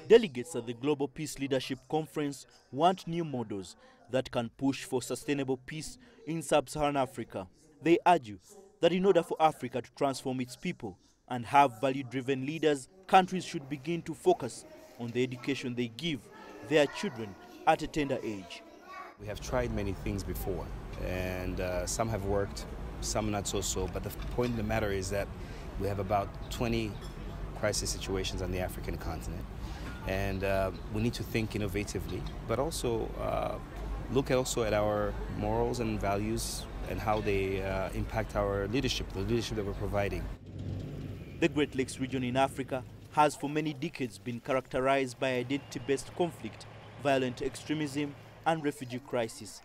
Delegates at the Global Peace Leadership Conference want new models that can push for sustainable peace in sub-Saharan Africa. They argue that in order for Africa to transform its people and have value-driven leaders, countries should begin to focus on the education they give their children at a tender age. We have tried many things before, and some have worked, some not so. But the point of the matter is that we have about 20 crisis situations on the African continent, and we need to think innovatively, but also look also at our morals and values and how they impact our leadership, the leadership that we're providing. The Great Lakes region in Africa has for many decades been characterized by identity-based conflict, violent extremism, and refugee crisis.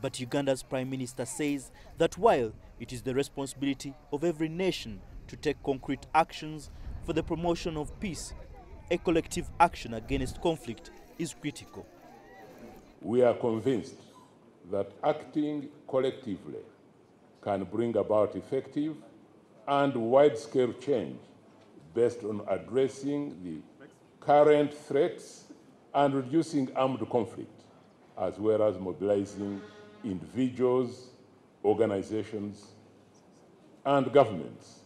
But Uganda's Prime Minister says that while it is the responsibility of every nation to take concrete actions for the promotion of peace, a collective action against conflict is critical. We are convinced that acting collectively can bring about effective and wide-scale change based on addressing the current threats and reducing armed conflict, as well as mobilizing individuals, organizations, and governments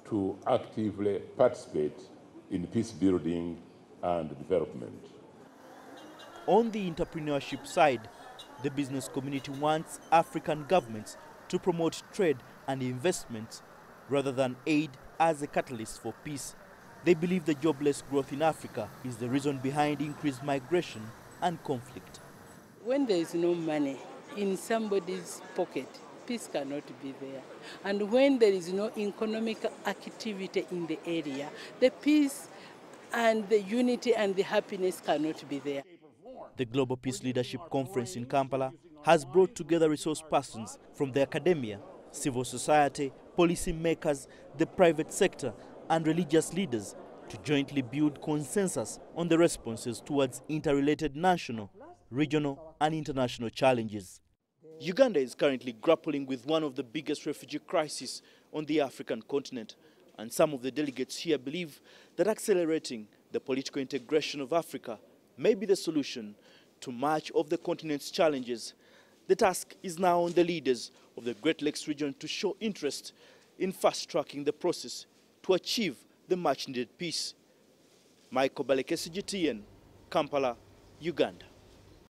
to actively participate in peace building and development. On the entrepreneurship side, the business community wants African governments to promote trade and investment rather than aid as a catalyst for peace. They believe the jobless growth in Africa is the reason behind increased migration and conflict. When there is no money in somebody's pocket, peace cannot be there. And when there is no economic activity in the area, the peace and the unity and the happiness cannot be there. The Global Peace Leadership Conference in Kampala has brought together resource persons from the academia, civil society, policy makers, the private sector, and religious leaders to jointly build consensus on the responses towards interrelated national, regional, and international challenges. Uganda is currently grappling with one of the biggest refugee crises on the African continent, and some of the delegates here believe that accelerating the political integration of Africa may be the solution to much of the continent's challenges. The task is now on the leaders of the Great Lakes region to show interest in fast-tracking the process to achieve the much-needed peace. Baleke, CGTN, Kampala, Uganda.